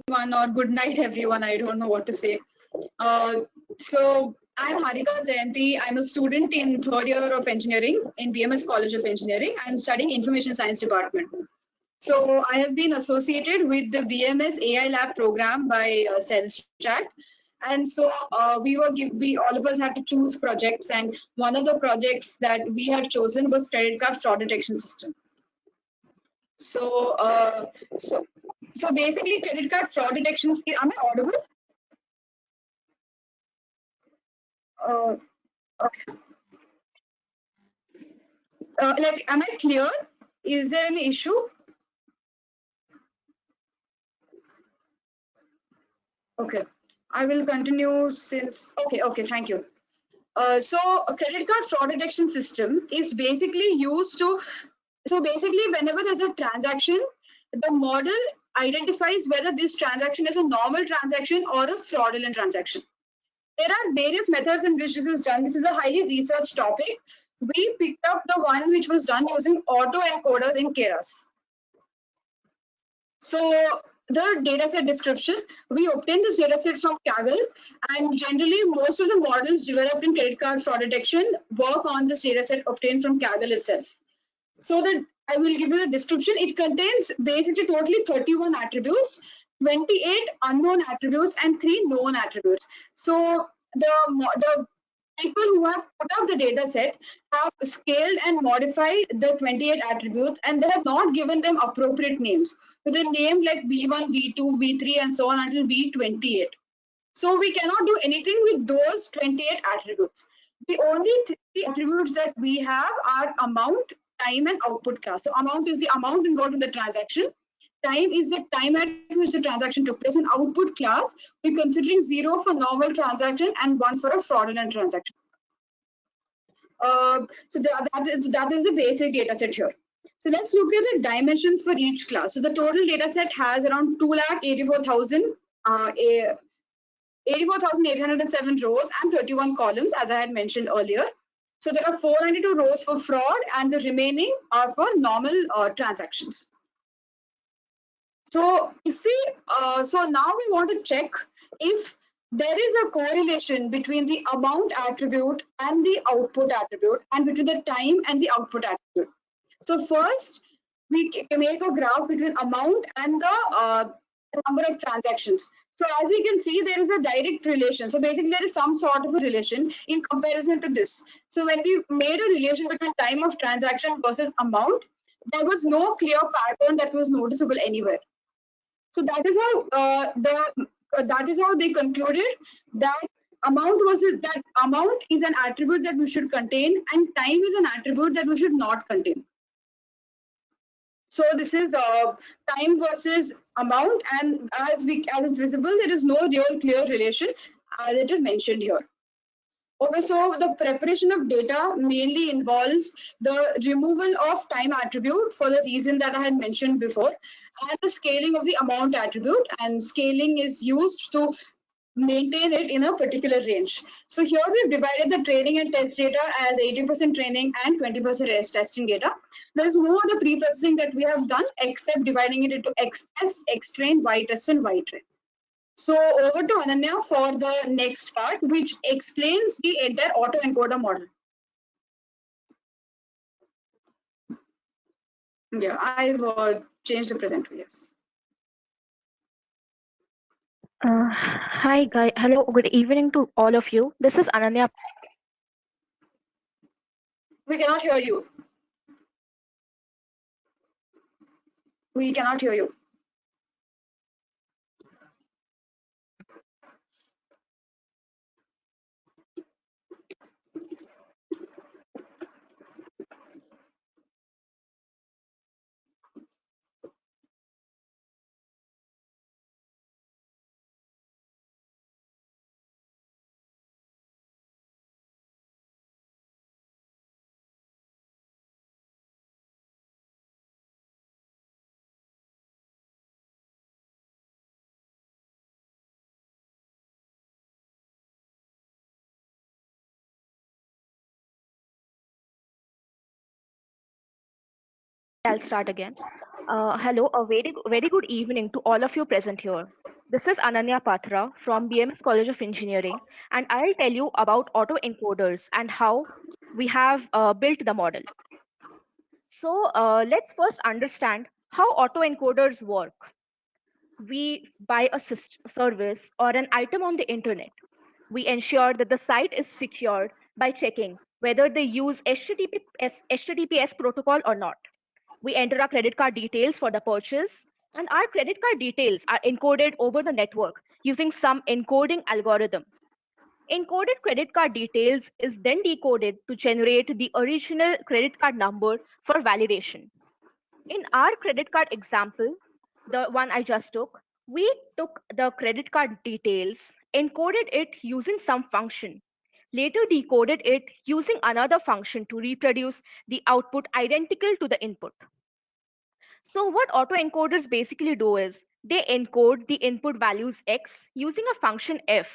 everyone, or good night, everyone. I don't know what to say. So I'm Harika Jayanti. I'm a student in third year of engineering in BMS College of Engineering. I'm studying Information Science Department. So I have been associated with the BMS AI Lab program by CellStrat. And so we all of us had to choose projects, and one of the projects that we had chosen was credit card fraud detection system. So, so basically, credit card fraud detections. Am I audible? Uh, okay. Am I clear? Is there any issue? Okay. I will continue since. Okay. Okay. Thank you. So, a credit card fraud detection system is basically used to. So basically, whenever there's a transaction, the model identifies whether this transaction is a normal transaction or a fraudulent transaction. There are various methods in which this is done. This is a highly researched topic. We picked up the one which was done using autoencoders in Keras. So the dataset description, we obtained this dataset from Kaggle, and generally most of the models developed in credit card fraud detection work on this dataset obtained from Kaggle itself. So that I will give you the description. It contains basically totally 31 attributes, 28 unknown attributes, and 3 known attributes. So the people who have put up the data set have scaled and modified the 28 attributes, and they have not given them appropriate names. So they named like V1, V2, V3, and so on until V28. So we cannot do anything with those 28 attributes. The only 3 attributes that we have are amount, time, and output class. So amount is the amount involved in the transaction. Time is the time at which the transaction took place. In output class, we're considering 0 for normal transaction and 1 for a fraudulent transaction. So that is the basic data set here. So let's look at the dimensions for each class. So the total data set has around 84,807 rows and 31 columns, as I had mentioned earlier. So there are 492 rows for fraud, and the remaining are for normal transactions. So if so now we want to check if there is a correlation between the amount attribute and the output attribute, and between the time and the output attribute. So first, we can make a graph between amount and the number of transactions. So as we can see, there is a direct relation. So basically, there is some sort of a relation in comparison to this. So when we made a relation between time of transaction versus amount, there was no clear pattern that was noticeable anywhere. So that is how they concluded that amount is an attribute that we should contain, and time is an attribute that we should not contain. So this is time versus amount, and as it's visible, there is no real clear relation as it is mentioned here. Okay, so the preparation of data mainly involves the removal of time attribute for the reason that I had mentioned before, and the scaling of the amount attribute, and scaling is used to maintain it in a particular range. So here we've divided the training and test data as 80% training and 20% testing data. There's no other pre-processing that we have done except dividing it into X test, X train, Y test, and Y train. So over to Ananya for the next part, which explains the entire autoencoder model. Yeah, I've changed the presenter, yes. Hi, guys. Hello, good evening to all of you. This is Ananya. We cannot hear you. We cannot hear you. I'll start again. Hello, a very good evening to all of you present here. This is Ananya Patra from BMS College of Engineering, and I'll tell you about autoencoders and how we have built the model. So let's first understand how autoencoders work. We buy a service or an item on the internet. We ensure that the site is secured by checking whether they use HTTPS protocol or not. We enter our credit card details for the purchase, and our credit card details are encoded over the network using some encoding algorithm. Encoded credit card details is then decoded to generate the original credit card number for validation. In our credit card example, the one I just took, we took the credit card details, encoded it using some function, later decoded it using another function to reproduce the output identical to the input. So what autoencoders basically do is they encode the input values x using a function f.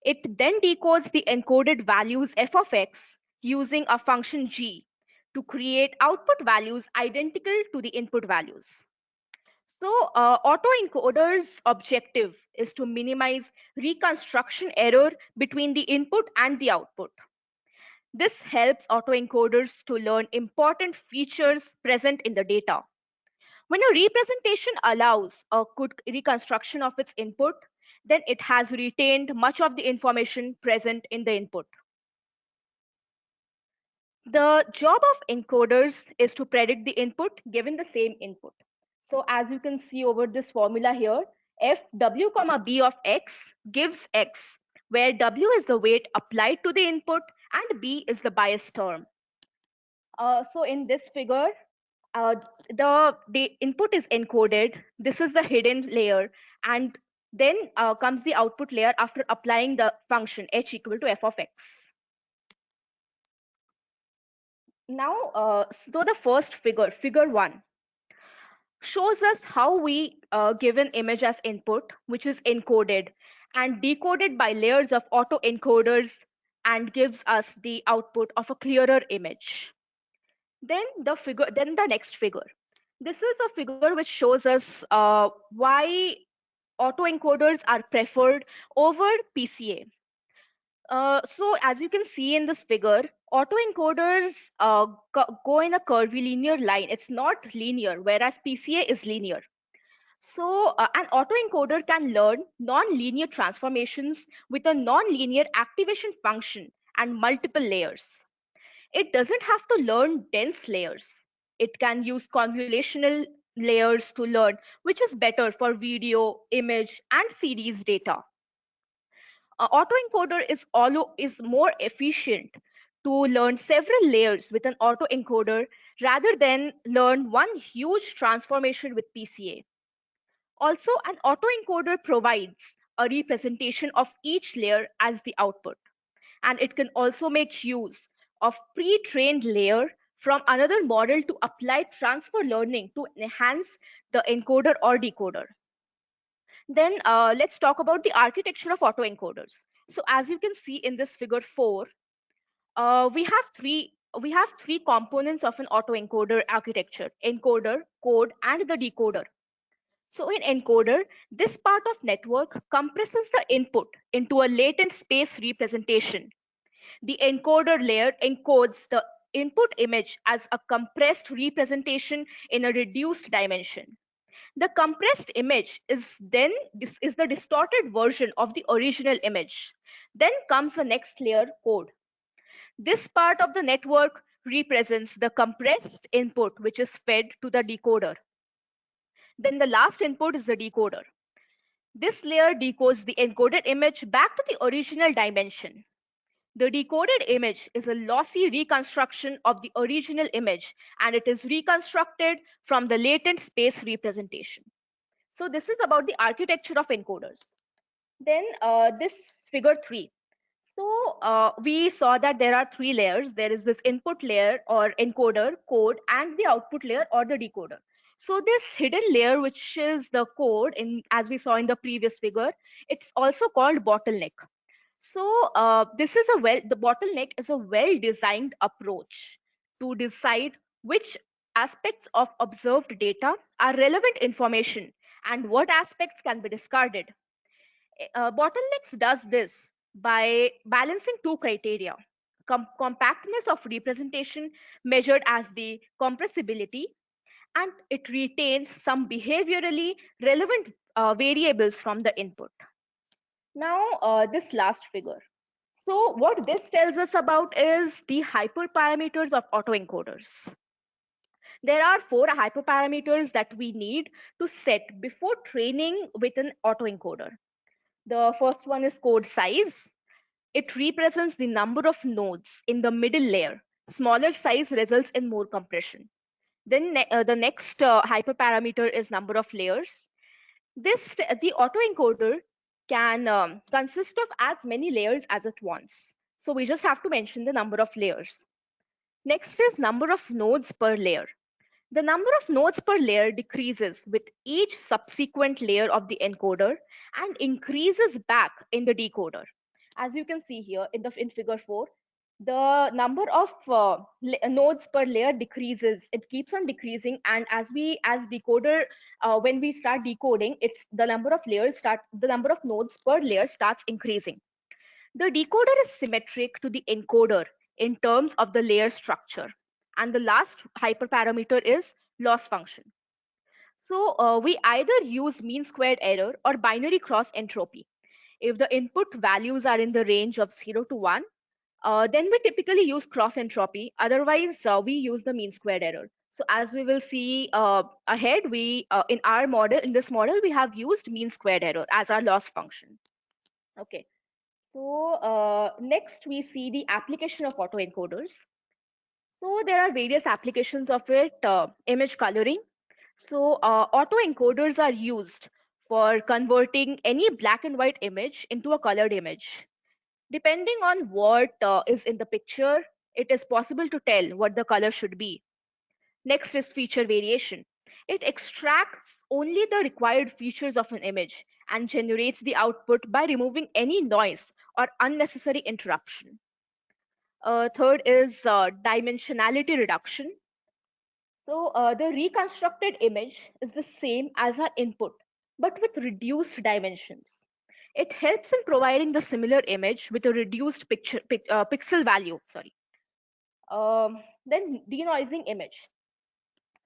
It then decodes the encoded values f of x using a function g to create output values identical to the input values. So autoencoder's objective is to minimize reconstruction error between the input and the output. This helps autoencoders to learn important features present in the data. When a representation allows a good reconstruction of its input, then it has retained much of the information present in the input. The job of encoders is to predict the input given the same input. So as you can see over this formula here, f w comma b of x gives x, where w is the weight applied to the input and b is the bias term. So in this figure, uh, the input is encoded. This is the hidden layer, and then comes the output layer after applying the function h equal to f of x. Now, so the first figure, figure 1, shows us how we give an image as input, which is encoded and decoded by layers of autoencoders and gives us the output of a clearer image. Then the next figure. This is a figure which shows us why autoencoders are preferred over PCA. So as you can see in this figure, autoencoders go in a curvilinear line. It's not linear, whereas PCA is linear. So an autoencoder can learn non-linear transformations with a non-linear activation function and multiple layers. It doesn't have to learn dense layers. It can use convolutional layers to learn, which is better for video, image, and series data. Autoencoder is more efficient to learn several layers with an autoencoder rather than learn one huge transformation with PCA. Also, an autoencoder provides a representation of each layer as the output, and it can also make use of pre-trained layer from another model to apply transfer learning to enhance the encoder or decoder. Then let's talk about the architecture of autoencoders. So as you can see in this figure 4, we have three components of an autoencoder architecture: encoder, code, and the decoder. So in encoder, this part of network compresses the input into a latent space representation. The encoder layer encodes the input image as a compressed representation in a reduced dimension. The compressed image is the distorted version of the original image. Then comes the next layer, code. This part of the network represents the compressed input which is fed to the decoder. Then the last input is the decoder. This layer decodes the encoded image back to the original dimension. The decoded image is a lossy reconstruction of the original image, and it is reconstructed from the latent space representation. So this is about the architecture of encoders. Then this figure 3. So we saw that there are 3 layers. There is this input layer or encoder, code, and the output layer or the decoder. So this hidden layer, which is the code, as we saw in the previous figure, it's also called bottleneck. So the bottleneck is a well-designed approach to decide which aspects of observed data are relevant information and what aspects can be discarded. Bottlenecks does this by balancing two criteria: compactness of representation measured as the compressibility, and it retains some behaviorally relevant variables from the input. Now, this last figure. So what this tells us about is the hyperparameters of autoencoders. There are four hyperparameters that we need to set before training with an autoencoder. The first one is code size. It represents the number of nodes in the middle layer. Smaller size results in more compression. Then the next hyperparameter is number of layers. The autoencoder can consist of as many layers as it wants. So we just have to mention the number of layers. Next is number of nodes per layer. The number of nodes per layer decreases with each subsequent layer of the encoder and increases back in the decoder. As you can see here in figure 4, the number of nodes per layer decreases. It keeps on decreasing, and as decoder, when we start decoding, it's the number of nodes per layer starts increasing. The decoder is symmetric to the encoder in terms of the layer structure. And the last hyperparameter is loss function. So we either use mean squared error or binary cross entropy. If the input values are in the range of 0 to 1, then we typically use cross entropy. Otherwise, we use the mean squared error. So as we will see ahead, in this model, we have used mean squared error as our loss function. Okay. So next we see the application of autoencoders. So there are various applications of it. Image coloring. So autoencoders are used for converting any black and white image into a colored image. Depending on what is in the picture, it is possible to tell what the color should be. Next is feature variation. It extracts only the required features of an image and generates the output by removing any noise or unnecessary interruption. Third is dimensionality reduction. So the reconstructed image is the same as our input, but with reduced dimensions. It helps in providing the similar image with a reduced pixel value. Sorry. Then denoising image.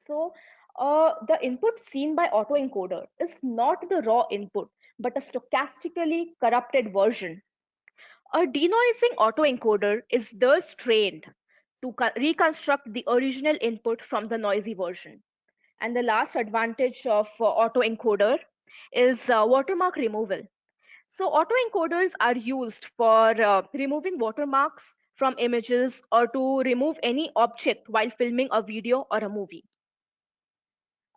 So the input seen by autoencoder is not the raw input, but a stochastically corrupted version. A denoising autoencoder is thus trained to reconstruct the original input from the noisy version. And the last advantage of autoencoder is watermark removal. So autoencoders are used for removing watermarks from images or to remove any object while filming a video or a movie.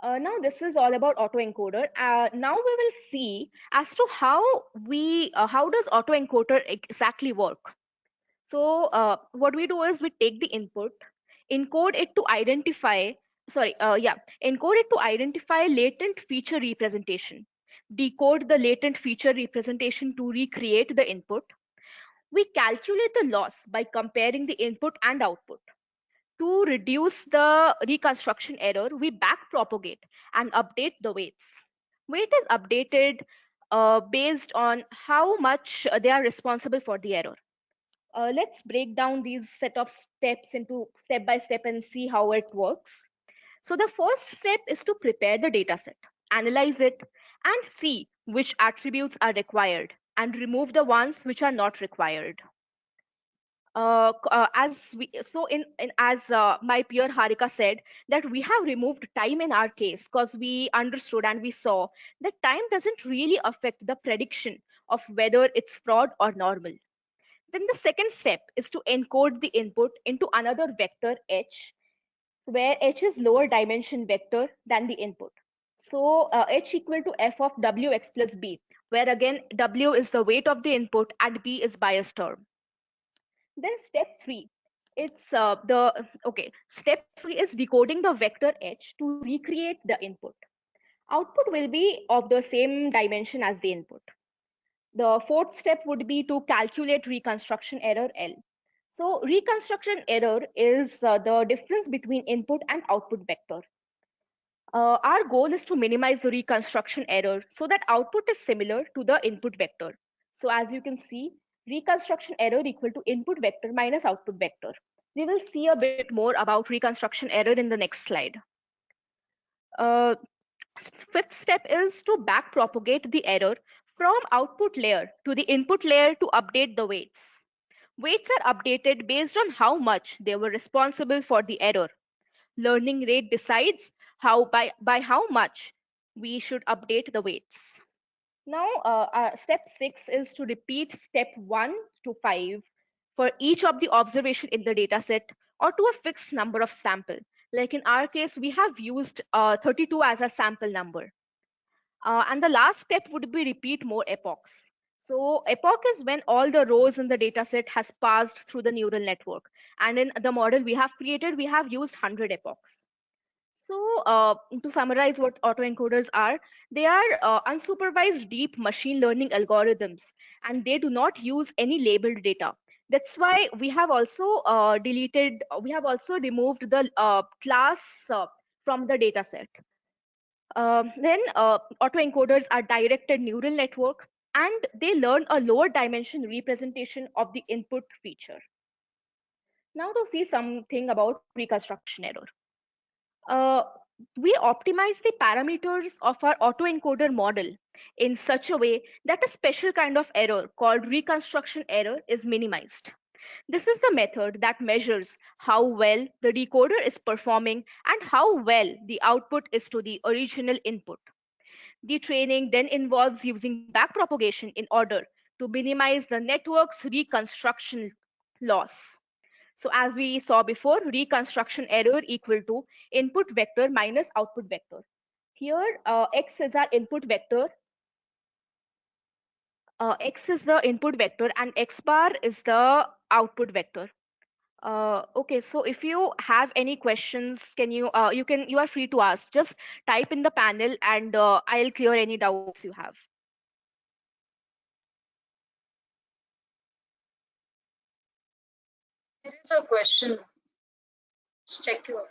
Now this is all about autoencoder. Now we will see as to how does autoencoder exactly work. So what we do is we take the input, encode it to identify, encode it to identify latent feature representation, decode the latent feature representation to recreate the input. We calculate the loss by comparing the input and output. To reduce the reconstruction error, we backpropagate and update the weights. Weight is updated based on how much they are responsible for the error. Let's break down these set of steps into step by step and see how it works. So the first step is to prepare the dataset, analyze it, and see which attributes are required and remove the ones which are not required. As my peer Harika said, that we have removed time in our case because we understood and we saw that time doesn't really affect the prediction of whether it's fraud or normal. Then the second step is to encode the input into another vector h, where h is lower dimension vector than the input. So h equal to f of wx plus b, where again w is the weight of the input and b is bias term. Then step 3 is decoding the vector h to recreate the input. Output will be of the same dimension as the input. The fourth step would be to calculate reconstruction error L. So reconstruction error is the difference between input and output vector. Our goal is to minimize the reconstruction error so that output is similar to the input vector. So as you can see, reconstruction error equal to input vector minus output vector. We will see a bit more about reconstruction error in the next slide. Uh, Fifth step is to back propagate the error from output layer to the input layer to update the weights. Weights are updated based on how much they were responsible for the error. Learning rate decides by how much we should update the weights. Now, step 6 is to repeat step 1 to 5 for each of the observation in the dataset or to a fixed number of sample. Like in our case, we have used 32 as a sample number. And the last step would be repeat more epochs. So epoch is when all the rows in the dataset has passed through the neural network. And in the model we have created, we have used 100 epochs. So, to summarize what autoencoders are, they are unsupervised deep machine learning algorithms, and they do not use any labeled data. That's why we have also removed the class from the data set. Then autoencoders are directed neural network, and they learn a lower dimension representation of the input feature. Now to see something about reconstruction error. uh, we optimize the parameters of our autoencoder model in such a way that a special kind of error called reconstruction error is minimized. This is the method that measures how well the decoder is performing and how well the output is to the original input. The training then involves using backpropagation in order to minimize the network's reconstruction loss. So as we saw before, reconstruction error equal to input vector minus output vector. Here, x is our input vector, x is the input vector, and x bar is the output vector. Okay, so if you have any questions, you are free to ask. Just type in the panel, and I'll clear any doubts you have. There is a question. Check your.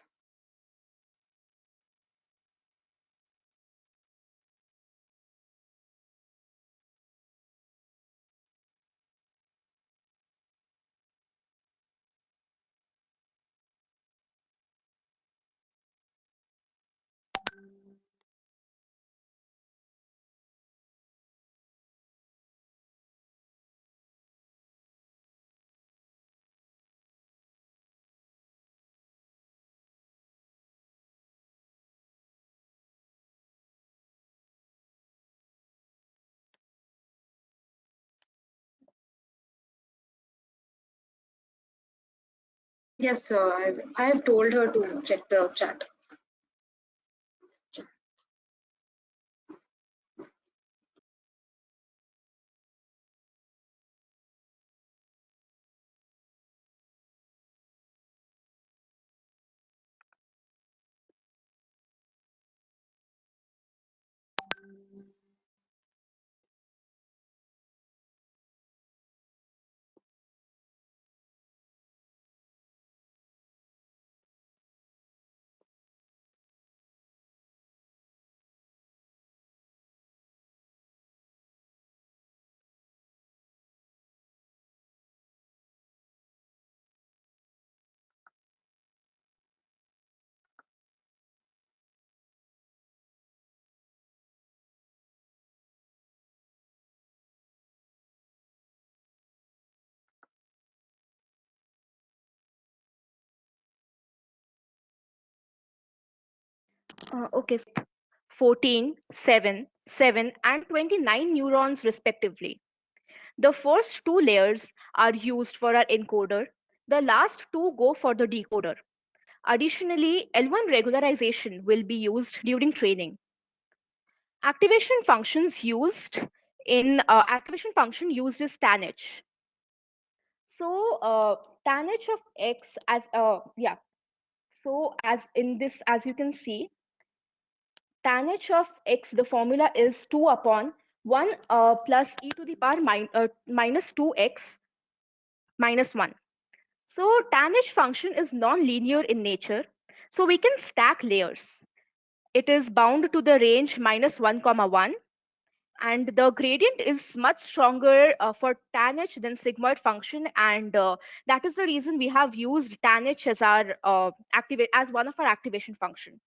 Yes, sir. I have told her to check the chat. Okay, 14, 7, 7, and 29 neurons respectively. The first two layers are used for our encoder. The last two go for the decoder. Additionally, L1 regularization will be used during training. Activation functions used in activation function used is tanh. So tanh of x as yeah. So as in this, as you can see, tanh of x, the formula is 2 upon 1 plus e to the power minus 2x minus 1. So tanh function is non-linear in nature, so we can stack layers. It is bound to the range -1, 1, and the gradient is much stronger for tanh than sigmoid function, and that is the reason we have used tanh as our as one of our activation function.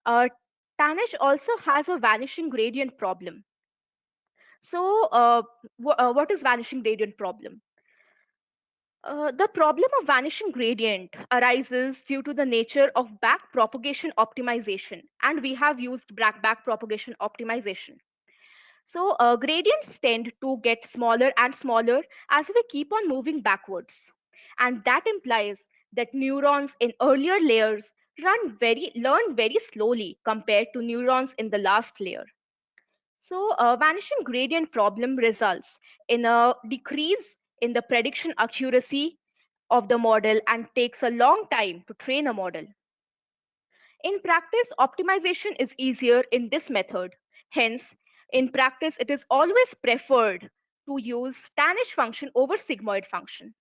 Uh, tanh also has a vanishing gradient problem. So what is vanishing gradient problem? The problem of vanishing gradient arises due to the nature of back propagation optimization, and we have used back propagation optimization. So gradients tend to get smaller and smaller as we keep on moving backwards. And that implies that neurons in earlier layers learn very slowly compared to neurons in the last layer. So vanishing gradient problem results in a decrease in the prediction accuracy of the model and takes a long time to train a model. In practice, optimization is easier in this method. Hence, in practice, it is always preferred to use tanh function over sigmoid function.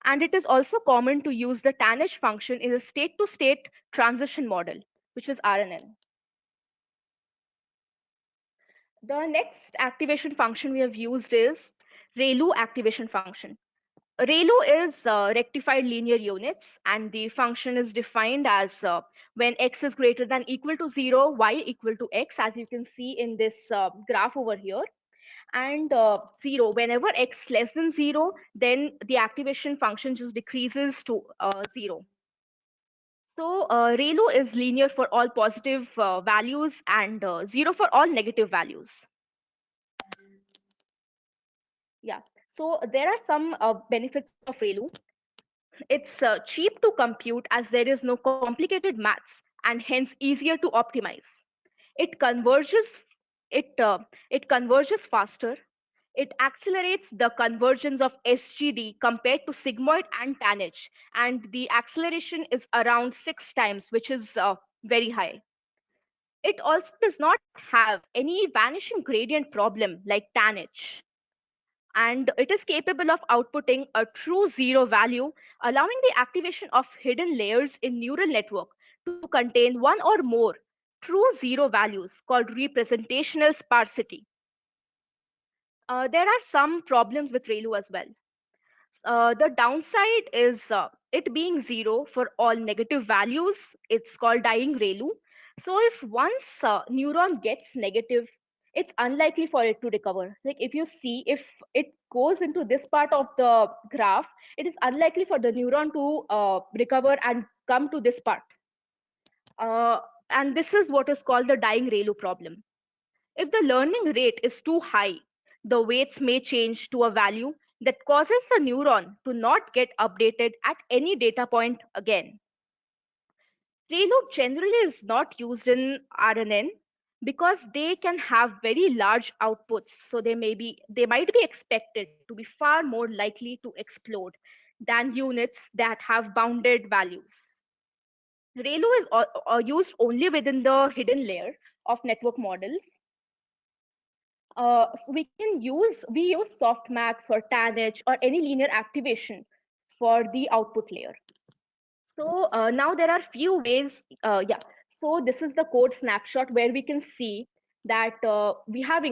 And it is also common to use the tanh function in a state-to-state transition model, which is RNN. The next activation function we have used is ReLU activation function. ReLU is rectified linear units, and the function is defined as when x is greater than equal to 0, y equal to x, as you can see in this graph over here, and 0. Whenever x less than 0, then the activation function just decreases to 0. So ReLU is linear for all positive values and 0 for all negative values. Yeah. So there are some benefits of ReLU. It's cheap to compute as there is no complicated maths and hence easier to optimize. It converges it it converges faster. It accelerates the convergence of SGD compared to sigmoid and tanh, and the acceleration is around 6 times, which is very high. It also does not have any vanishing gradient problem like tanh, and it is capable of outputting a true zero value, allowing the activation of hidden layers in neural network to contain one or more true zero values called representational sparsity. There are some problems with ReLU as well. The downside is it being zero for all negative values. It's called dying ReLU. So if once neuron gets negative, it's unlikely for it to recover. Like if you see, if it goes into this part of the graph, it is unlikely for the neuron to recover and come to this part. Uh, and this is what is called the dying ReLU problem. If the learning rate is too high, the weights may change to a value that causes the neuron to not get updated at any data point again. ReLU generally is not used in RNN because they can have very large outputs, so they might be expected to be far more likely to explode than units that have bounded values. ReLU is used only within the hidden layer of network models. So we use softmax or tanh or any linear activation for the output layer. So now there are few ways. Yeah. So this is the code snapshot where we can see that we have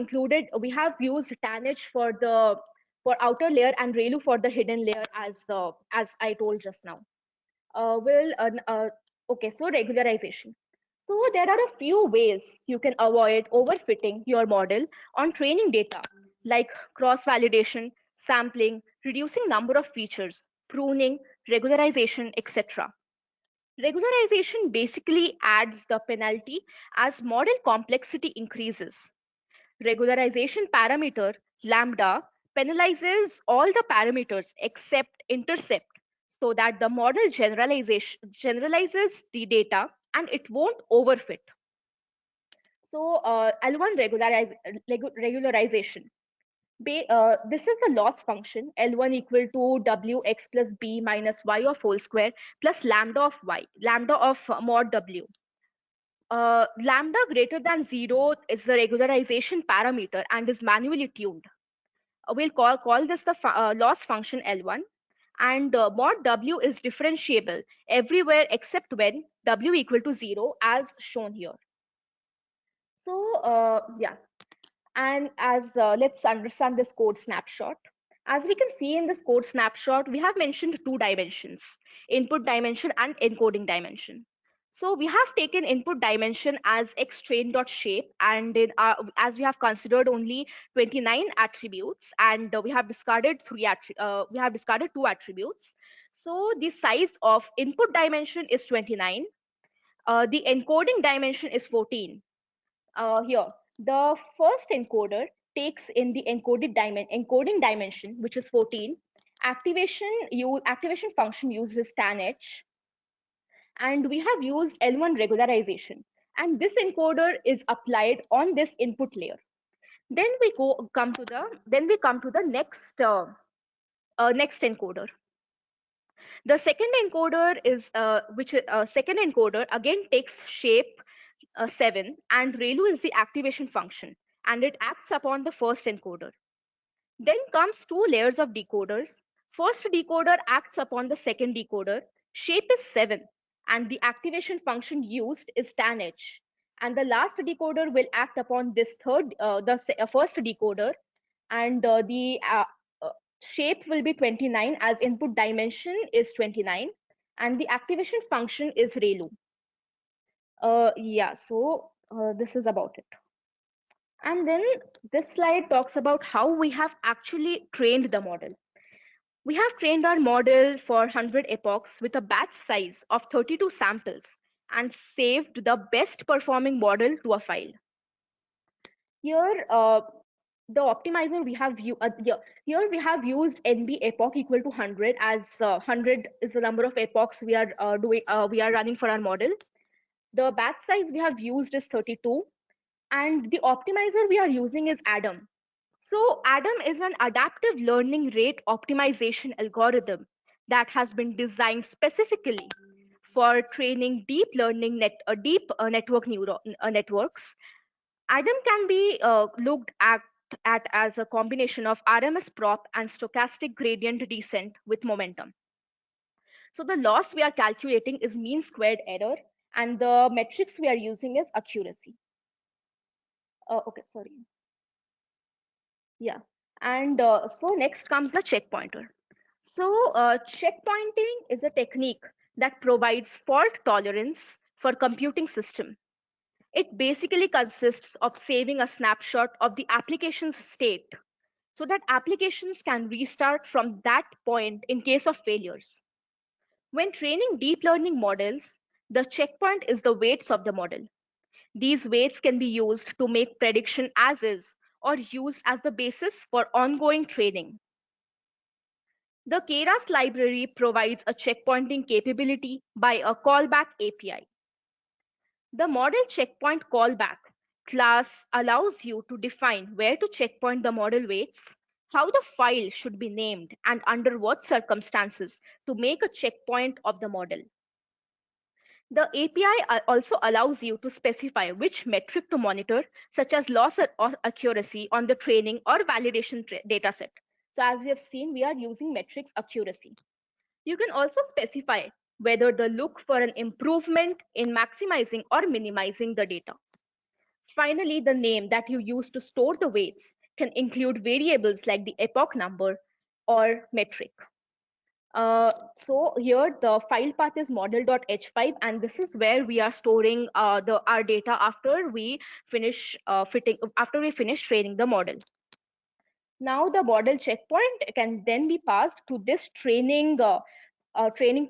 used tanh for outer layer and ReLU for the hidden layer as I told just now. Okay, so regularization. So there are a few ways you can avoid overfitting your model on training data, like cross-validation, sampling, reducing number of features, pruning, regularization, etc. Regularization basically adds the penalty as model complexity increases. Regularization parameter, lambda, penalizes all the parameters except intercept so that the model generalizes the data and it won't overfit. So L1 regularization. This is the loss function L1 equal to Wx plus b minus y of whole square plus lambda of y, lambda of mod W. Lambda greater than 0 is the regularization parameter and is manually tuned. We'll call this the loss function L1, and mod W is differentiable everywhere except when W equal to 0 as shown here. So yeah, and as let's understand this code snapshot. As we can see in this code snapshot, we have mentioned two dimensions, input dimension and encoding dimension. So we have taken input dimension as xtrain.shape, and as we have considered only 29 attributes, and we have discarded two attributes. So the size of input dimension is 29. The encoding dimension is 14. Here, the first encoder takes in the encoding dimension, which is 14. Activation function uses tanh, and we have used L1 regularization. And this encoder is applied on this input layer. Then we come to the next encoder. The second encoder is which second encoder again takes shape 7, and ReLU is the activation function, and it acts upon the first encoder. Then comes two layers of decoders. First decoder acts upon the second decoder. Shape is 7, and the activation function used is tanh. And the last decoder will act upon this first decoder, and the shape will be 29 as input dimension is 29, and the activation function is ReLU. Yeah, so this is about it. And then this slide talks about how we have actually trained the model. We have trained our model for 100 epochs with a batch size of 32 samples and saved the best performing model to a file. Here, the optimizer we have here we have used NB epoch equal to 100, as 100 is the number of epochs we are running for our model. The batch size we have used is 32, and the optimizer we are using is ADAM. So ADAM is an adaptive learning rate optimization algorithm that has been designed specifically for training deep learning networks. ADAM can be looked at as a combination of RMS prop and stochastic gradient descent with momentum. So the loss we are calculating is mean squared error, and the metrics we are using is accuracy. Okay, sorry. Yeah, and so next comes the checkpointer. So checkpointing is a technique that provides fault tolerance for computing system. It basically consists of saving a snapshot of the application's state so that applications can restart from that point in case of failures. When training deep learning models, the checkpoint is the weights of the model. These weights can be used to make prediction as is or used as the basis for ongoing training. The Keras library provides a checkpointing capability by a callback API. The model checkpoint callback class allows you to define where to checkpoint the model weights, how the file should be named, and under what circumstances to make a checkpoint of the model. The API also allows you to specify which metric to monitor, such as loss or accuracy on the training or validation dataset. So as we have seen, we are using metrics accuracy. You can also specify whether to look for an improvement in maximizing or minimizing the data. Finally, the name that you use to store the weights can include variables like the epoch number or metric. So here the file path is model.h5, and this is where we are storing our data after we finish training the model. Now the model checkpoint can then be passed to this training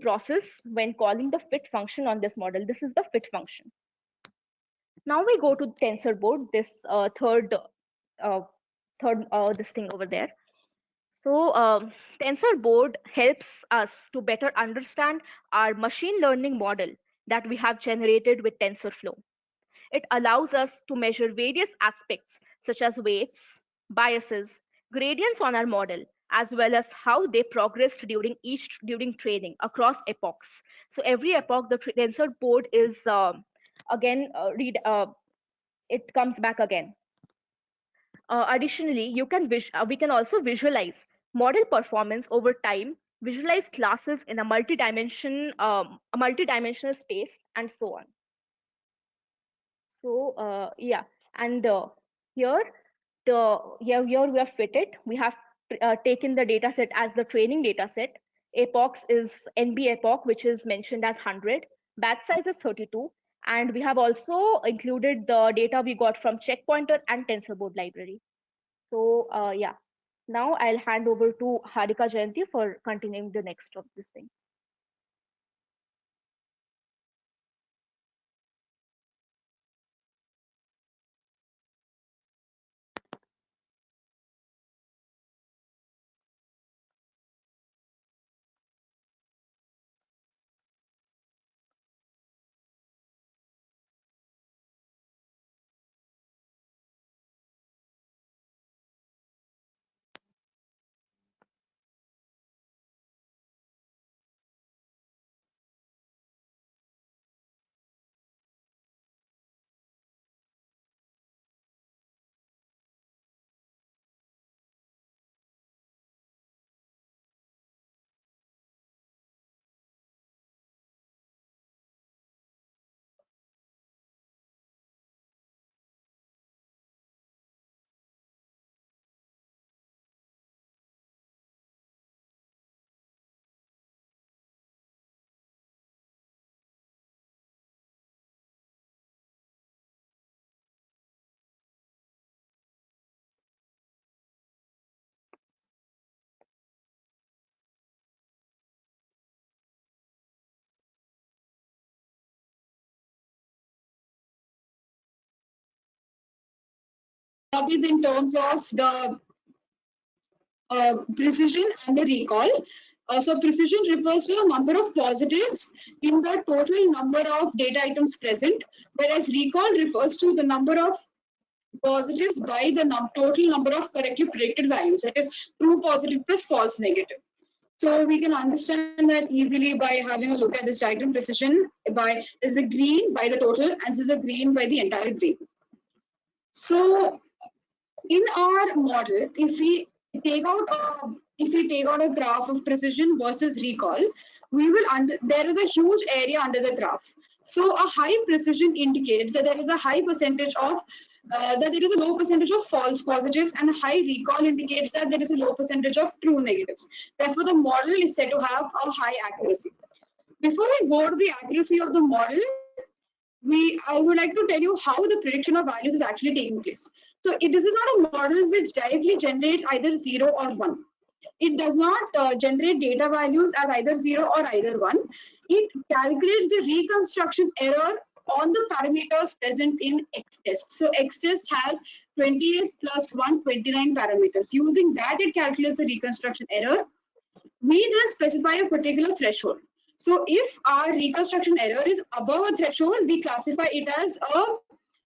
process when calling the fit function on this model. This is the fit function. Now we go to TensorBoard, this third this thing over there. So TensorBoard helps us to better understand our machine learning model that we have generated with TensorFlow. It allows us to measure various aspects such as weights, biases, gradients on our model, as well as how they progressed during training across epochs. So every epoch, the TensorBoard is again it comes back again. Additionally, we can also visualize model performance over time visualize classes in a multi-dimensional space, and so on. So yeah, and here here we have fitted. We have taken the data set as the training data set. Epochs is NB epoch, which is mentioned as 100. Batch size is 32, and we have also included the data we got from Checkpointer and TensorBoard library. So yeah, now I'll hand over to Harika Jayanti for continuing the next of this thing. Is in terms of the precision and the recall. So precision refers to the number of positives in the total number of data items present, whereas recall refers to the number of positives by the total number of correctly predicted values, that is true positive plus false negative. So we can understand that easily by having a look at this diagram. Precision by is the green by the total, and this is the green by the entire green. So in our model, if we take out a graph of precision versus recall, we will there is a huge area under the graph. So a high precision indicates that there is a high percentage of that there is a low percentage of false positives, and a high recall indicates that there is a low percentage of true negatives. Therefore, the model is said to have a high accuracy. Before we go to the accuracy of the model, I would like to tell you how the prediction of values is actually taking place. So this is not a model which directly generates either 0 or 1. It does not generate data values as either 0 or either 1. It calculates the reconstruction error on the parameters present in XTest. So XTest has 28 plus 1, 29 parameters. Using that, it calculates the reconstruction error. We then specify a particular threshold. So if our reconstruction error is above a threshold, we classify it as a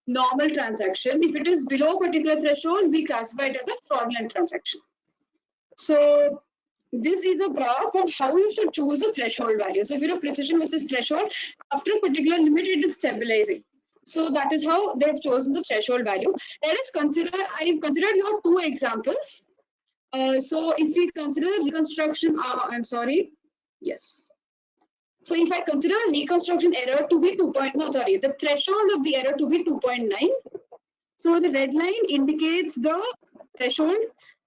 normal transaction. If it is below a particular threshold, we classify it as a fraudulent transaction. So this is a graph of how you should choose the threshold value. So if you have precision versus threshold, after a particular limit, it is stabilizing. So that is how they have chosen the threshold value. Let us consider, I've considered your two examples. So if we consider reconstruction, I'm sorry, yes. So if I consider reconstruction error to be the threshold of the error to be 2.9. So the red line indicates the threshold,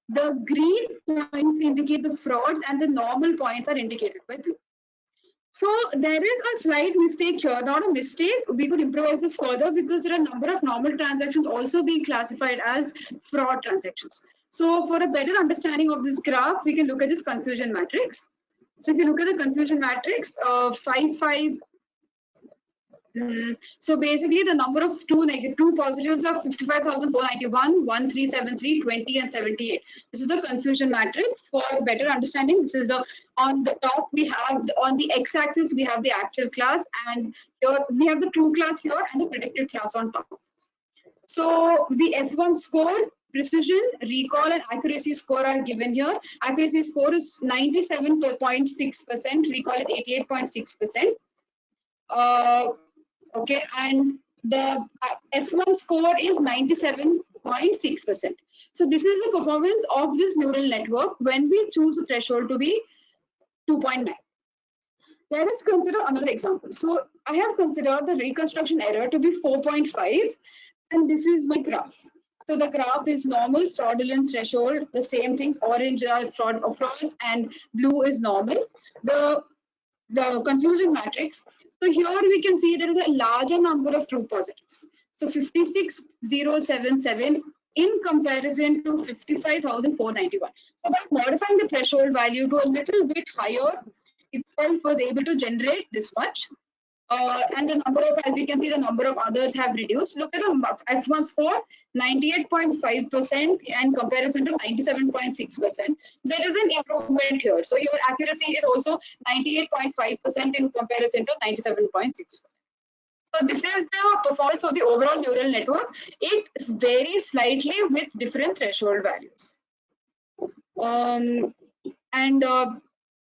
the green points indicate the frauds, and the normal points are indicated by blue. So there is a slight mistake here, not a mistake. We could improvise this further because there are a number of normal transactions also being classified as fraud transactions. So for a better understanding of this graph, we can look at this confusion matrix. So if you look at the confusion matrix, 5. So basically, the number of two positives are 55,491, 1373, 20, and 78. This is the confusion matrix. For better understanding, this is the on the top we have on the x-axis we have the actual class, and here we have the true class here and the predicted class on top. So the S1 score, precision, recall, and accuracy score are given here. Accuracy score is 97.6%, recall is 88.6%. Okay, and the S1 score is 97.6%. So this is the performance of this neural network when we choose the threshold to be 2.9. Let us consider another example. So I have considered the reconstruction error to be 4.5, and this is my graph. So the graph is normal, fraudulent threshold, the same things, orange are frauds and blue is normal. The confusion matrix. So here we can see there is a larger number of true positives. So 56,077 in comparison to 55,491. So by modifying the threshold value to a little bit higher, itself was able to generate this much. And the number of, as we can see, the number of others have reduced. Look at the F1 score, 98.5% in comparison to 97.6%. There is an improvement here. So your accuracy is also 98.5% in comparison to 97.6%. So this is the performance of the overall neural network. It varies slightly with different threshold values.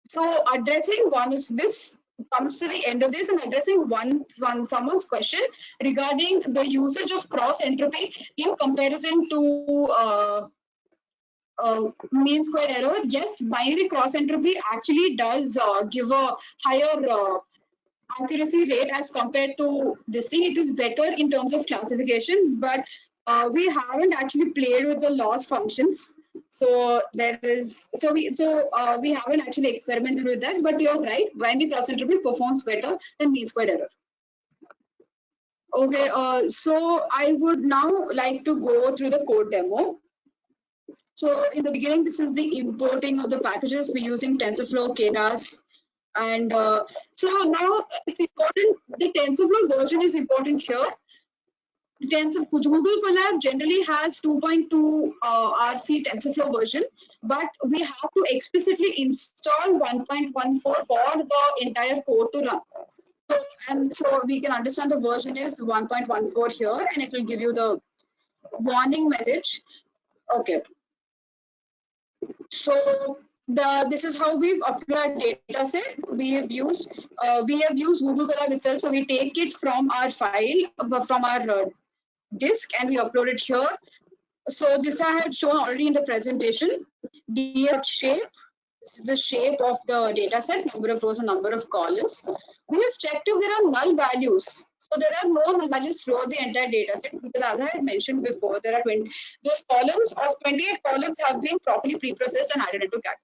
So addressing one is this comes to the end of this, and addressing someone's question regarding the usage of cross entropy in comparison to mean square error. Yes, binary cross entropy actually does give a higher accuracy rate as compared to this thing. It is better in terms of classification, but we haven't actually played with the loss functions. So we haven't actually experimented with that, but you're right, binary cross entropy performs better than mean squared error. Okay, so I would now like to go through the code demo. So in the beginning, this is the importing of the packages. We're using TensorFlow, Keras, and so now it's important. The TensorFlow version is important here. Google Colab generally has 2.2 RC TensorFlow version, but we have to explicitly install 1.14 for the entire code to run. So we can understand the version is 1.14 here, and it will give you the warning message. Okay. So this is how we've uploaded data set. We have used Google Colab itself. So we take it from our file, from our disk, and we upload it here. So this I had shown already in the presentation. DH shape. This is the shape of the data set, number of rows and number of columns. We have checked if there are null values. So there are no null values throughout the entire data set, because as I had mentioned before, there are 20, those columns of 28 columns have been properly preprocessed and added into CAG.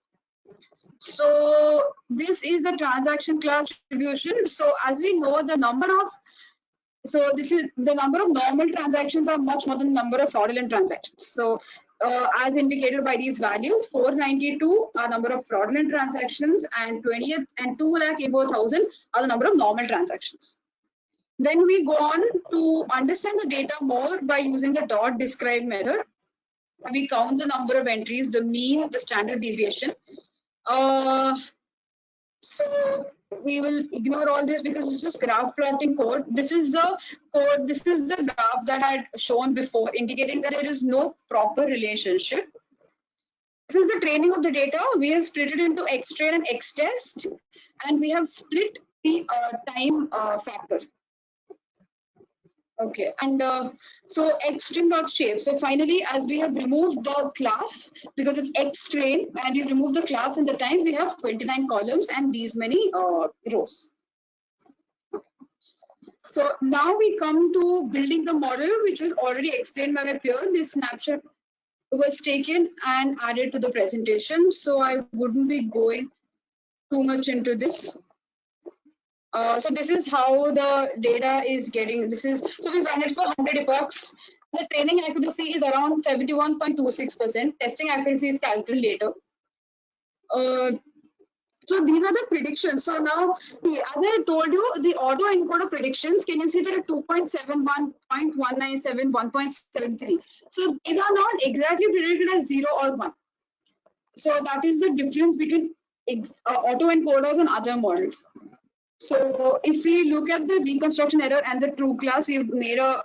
So this is a transaction class distribution. So as we know, the number of normal transactions are much more than the number of fraudulent transactions. So as indicated by these values, 492 are number of fraudulent transactions, and 284,000 are the number of normal transactions. Then we go on to understand the data more by using the dot describe method. We count the number of entries, the mean, the standard deviation. So we will ignore all this because it's just graph plotting code. This is the code. This is the graph that I had shown before, indicating that there is no proper relationship. This is the training of the data. We have split it into X-train and X-test, and we have split the time factor. Okay, and so xstring.shape. So finally, as we have removed the class because it's xtrain, and you remove the class and the time, we have 29 columns and these many rows. So now we come to building the model, which was already explained by my peer. This snapshot was taken and added to the presentation, so I wouldn't be going too much into this. So this is how the data is getting. So we ran it for 100 epochs. The training accuracy is around 71.26%. Testing accuracy is calculated later. So these are the predictions. So now, as I told you, the autoencoder predictions, can you see there are 2.71, 0.197, 1.73. So these are not exactly predicted as 0 or 1. So that is the difference between autoencoders and other models. So if we look at the reconstruction error and the true class, we've made a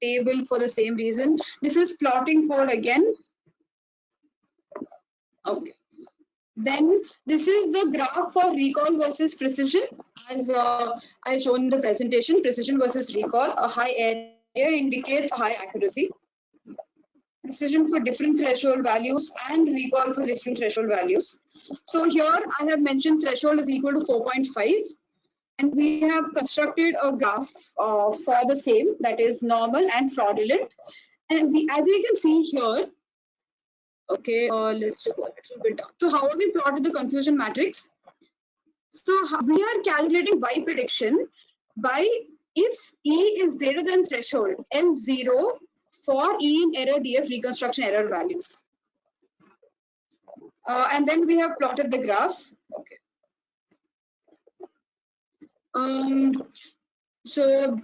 table for the same reason. This is plotting code again. Okay. Then this is the graph for recall versus precision. As I shown in the presentation, precision versus recall. A high area indicates high accuracy. precision for different threshold values and recall for different threshold values. So here I have mentioned threshold is equal to 4.5, and we have constructed a graph for the same, that is normal and fraudulent. And we, as you can see here, okay, let's go a little bit down. So how have we plotted the confusion matrix? So we are calculating Y prediction by if E is greater than threshold L0 for E in error DF reconstruction error values. And then we have plotted the graph. Okay. So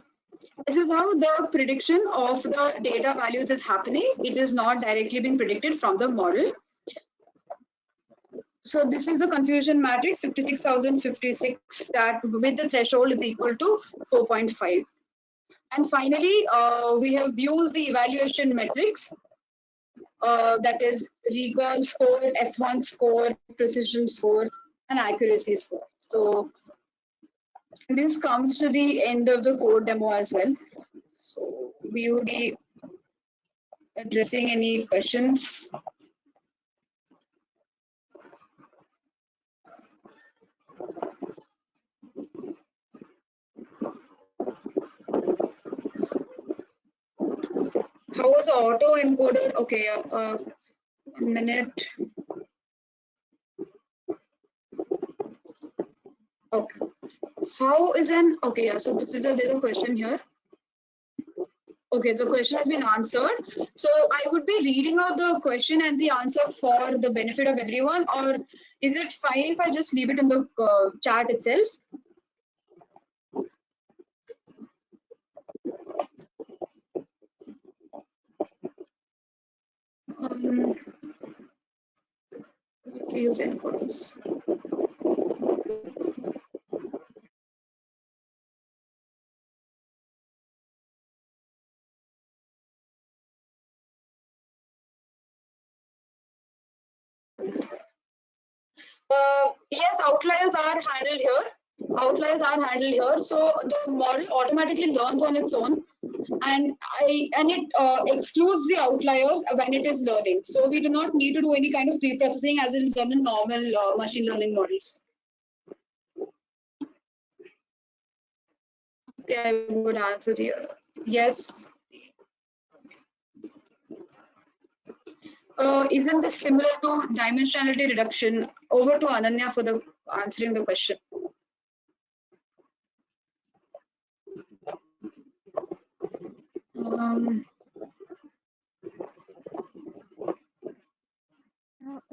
this is how the prediction of the data values is happening. It is not directly being predicted from the model. So this is the confusion matrix 56,056 that with the threshold is equal to 4.5. And finally, we have used the evaluation metrics, that is recall score, F1 score, precision score, and accuracy score. So this comes to the end of the code demo as well. So we will be addressing any questions. How was the auto encoder? Okay, 1 minute. Okay. How is an, okay, yeah, so this is there's a question here. Okay, the question has been answered. So I would be reading out the question and the answer for the benefit of everyone, or is it fine if I just leave it in the chat itself? Use encoders. Yes, outliers are handled here. Outliers are handled here. So the model automatically learns on its own, and it excludes the outliers when it is learning. So we do not need to do any kind of pre-processing as it is done in normal machine learning models. Okay, I would answer here. Yes. Isn't this similar to dimensionality reduction? Over to Ananya for the answering the question.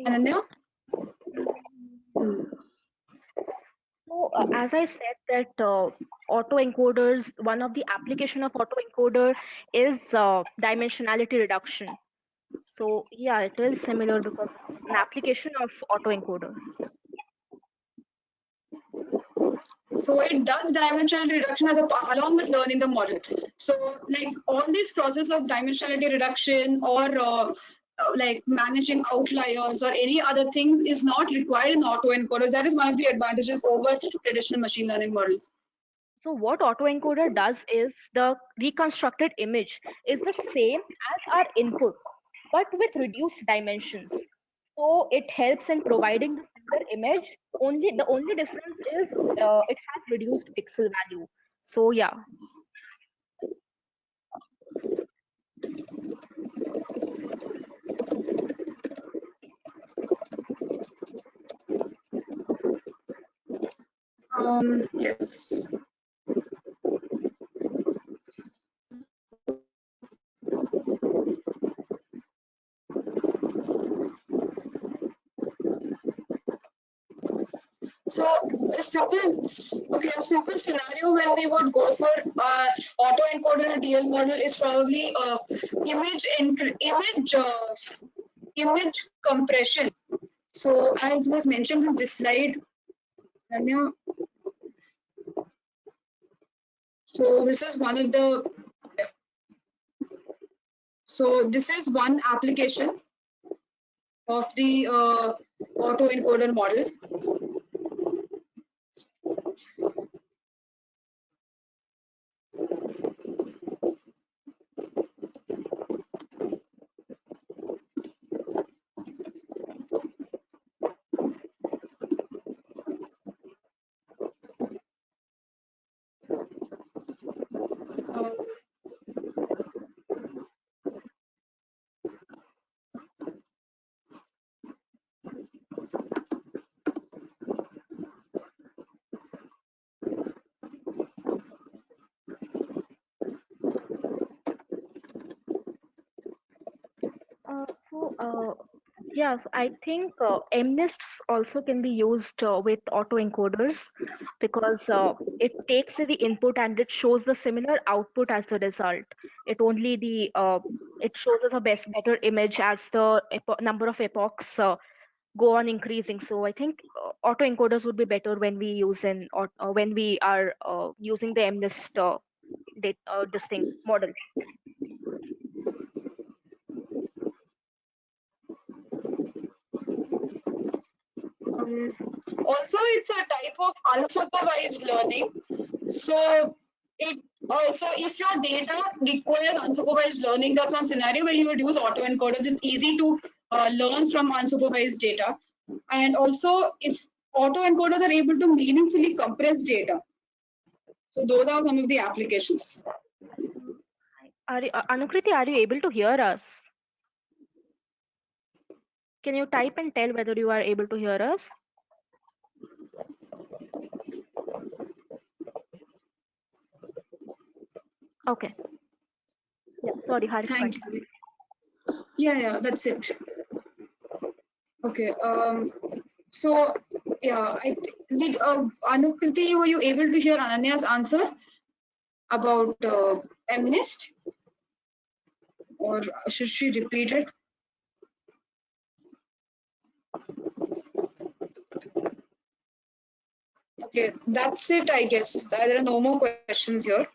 Ananya? So, as I said that autoencoders, one of the application of autoencoder is dimensionality reduction. So yeah, it is similar because it's an application of autoencoder. So it does dimensionality reduction as along with learning the model. So like all this process of dimensionality reduction or like managing outliers or any other things is not required in autoencoders. That is one of the advantages over traditional machine learning models. So what autoencoder does is the reconstructed image is the same as our input, but with reduced dimensions. So it helps in providing the similar image. Only the only difference is it has reduced pixel value. So yeah. Yes. So a simple scenario when we would go for autoencoder in a DL model is probably image compression. So as was mentioned in this slide, Anya, so this is one of the, so this is one application of the autoencoder model. So, yeah, so I think MNISTs also can be used with autoencoders because it takes the input and it shows the similar output as the result. It only it shows us a better image as the number of epochs go on increasing. So I think autoencoders would be better when we use or when we are using the MNIST this thing model. Um, Also, it's a type of unsupervised learning. So it also, if your data requires unsupervised learning, that's one scenario where you would use autoencoders. It's easy to learn from unsupervised data. And also, if autoencoders are able to meaningfully compress data. So those are some of the applications. Anukriti, are you able to hear us? Can you type and tell whether you are able to hear us? Okay. Yeah, sorry, Harika, Thank continue. you. Yeah, that's it. Okay. So yeah, did Anukriti, were you able to hear Ananya's answer about MNIST, or should she repeat it? Okay, that's it, I guess. There are no more questions here.